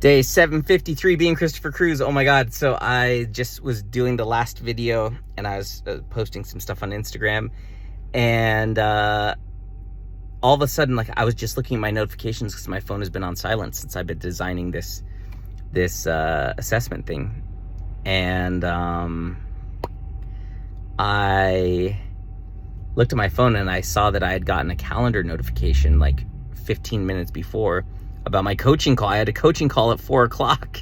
Day 753, being Christopher Cruz. Oh my God. So I just was doing the last video and I was posting some stuff on Instagram, and all of a sudden, like, I was just looking at my notifications because my phone has been on silent since I've been designing this assessment thing. And I looked at my phone and I saw that I had gotten a calendar notification like 15 minutes before about my coaching call. I had a coaching call at 4 o'clock.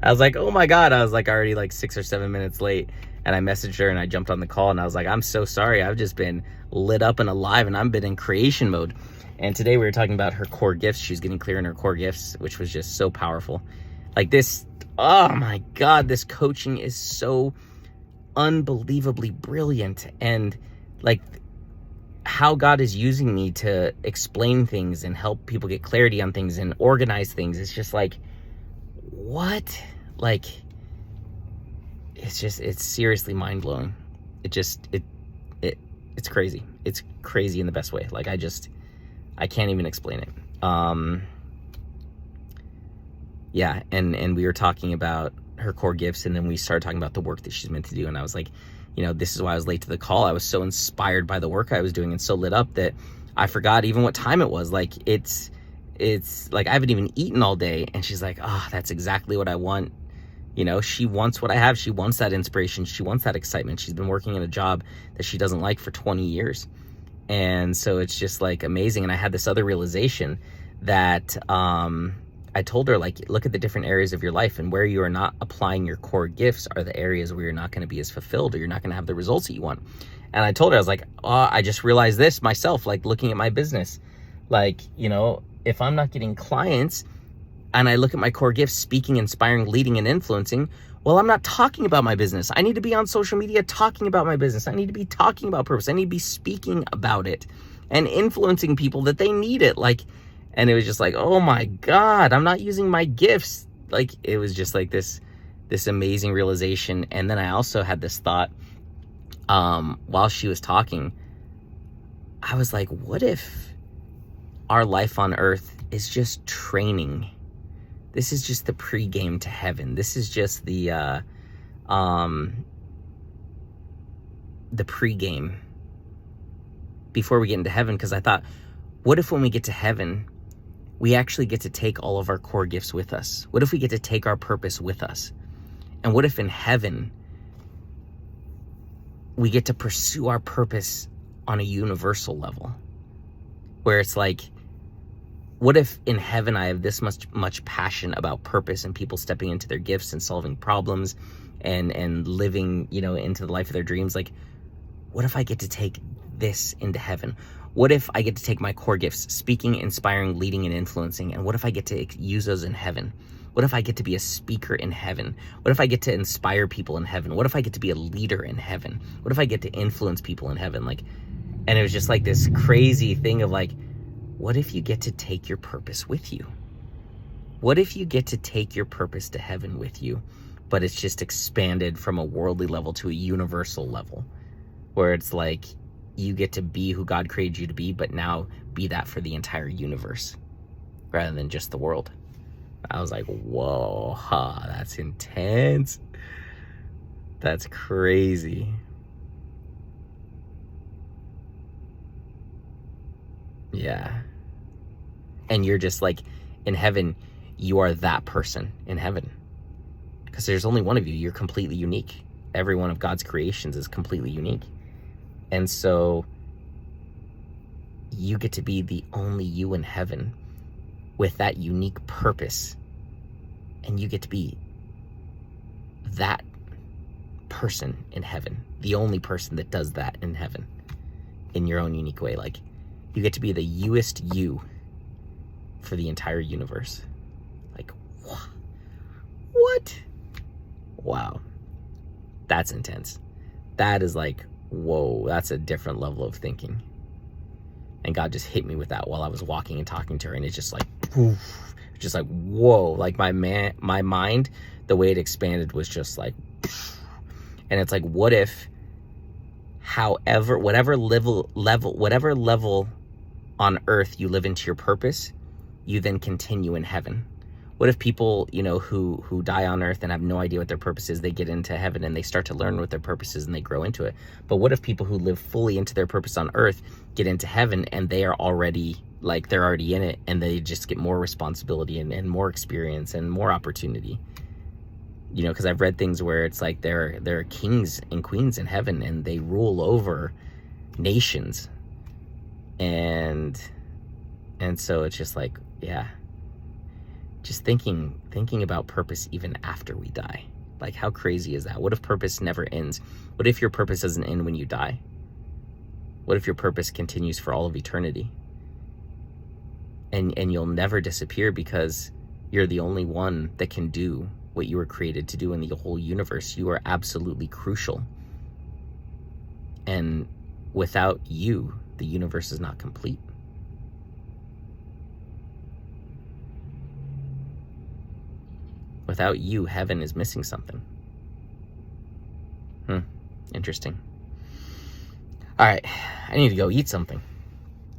I was like, oh my God. I was like already like 6 or 7 minutes late. And I messaged her and I jumped on the call and I was like, I'm so sorry. I've just been lit up and alive and I've been in creation mode. And today we were talking about her core gifts. She's getting clear in her core gifts, which was just so powerful. Like this, oh my God, this coaching is so unbelievably brilliant. And like how God is using me to explain things and help people get clarity on things and organize things. It's just like, what? Like, it's seriously mind blowing. It's crazy. It's crazy in the best way. Like, I can't even explain it. Yeah. And we were talking about her core gifts, and then we started talking about the work that she's meant to do. And I was like, you know, this is why I was late to the call. I was so inspired by the work I was doing and so lit up that I forgot even what time it was. Like, it's like I haven't even eaten all day. And she's like, oh, that's exactly what I want. You know, she wants what I have. She wants that inspiration. She wants that excitement. She's been working in a job that she doesn't like for 20 years. And so it's just like amazing. And I had this other realization that I told her, like, look at the different areas of your life, and where you are not applying your core gifts are the areas where you're not going to be as fulfilled, or you're not going to have the results that you want. And I told her, I was like, oh, I just realized this myself, like looking at my business. Like, you know, if I'm not getting clients and I look at my core gifts, speaking, inspiring, leading, and influencing, well, I'm not talking about my business. I need to be on social media talking about my business. I need to be talking about purpose. I need to be speaking about it and influencing people that they need it. Like, and it was just like, oh my God, I'm not using my gifts. Like, it was just like this amazing realization. And then I also had this thought while she was talking. I was like, what if our life on earth is just training? This is just the pregame to heaven. This is just the pregame before we get into heaven. Because I thought, what if when we get to heaven, we actually get to take all of our core gifts with us? What if we get to take our purpose with us? And what if in heaven, we get to pursue our purpose on a universal level? Where it's like, what if in heaven I have this much passion about purpose and people stepping into their gifts and solving problems and living, you know, into the life of their dreams? Like, what if I get to take this into heaven? What if I get to take my core gifts, speaking, inspiring, leading, and influencing, and what if I get to use those in heaven? What if I get to be a speaker in heaven? What if I get to inspire people in heaven? What if I get to be a leader in heaven? What if I get to influence people in heaven? Like, and it was just like this crazy thing of like, what if you get to take your purpose with you? What if you get to take your purpose to heaven with you, but it's just expanded from a worldly level to a universal level, where it's like, you get to be who God created you to be, but now be that for the entire universe rather than just the world. I was like, whoa, that's intense. That's crazy. Yeah. And you're just like, in heaven, you are that person in heaven. Because there's only one of you. You're completely unique. Every one of God's creations is completely unique. And so you get to be the only you in heaven with that unique purpose. And you get to be that person in heaven, the only person that does that in heaven in your own unique way. Like, you get to be the youest you for the entire universe. Like, what? Wow. That's intense. That is like, whoa, that's a different level of thinking. And God just hit me with that while I was walking and talking to her. And it's just like, poof, just like, whoa, like my mind, the way it expanded was just like, poof. And it's like, what if, whatever level on earth you live into your purpose, you then continue in heaven. What if people, you know, who die on earth and have no idea what their purpose is, they get into heaven and they start to learn what their purpose is and they grow into it? But what if people who live fully into their purpose on earth get into heaven and they are already, like, they're already in it, and they just get more responsibility and more experience and more opportunity? You know, because I've read things where it's like there are kings and queens in heaven and they rule over nations. And so it's just like, yeah, just thinking about purpose even after we die. Like, how crazy is that? What if purpose never ends? What if your purpose doesn't end when you die? What if your purpose continues for all of eternity? And you'll never disappear because you're the only one that can do what you were created to do in the whole universe. You are absolutely crucial. And without you, the universe is not complete. Without you, heaven is missing something. Interesting. All right, I need to go eat something.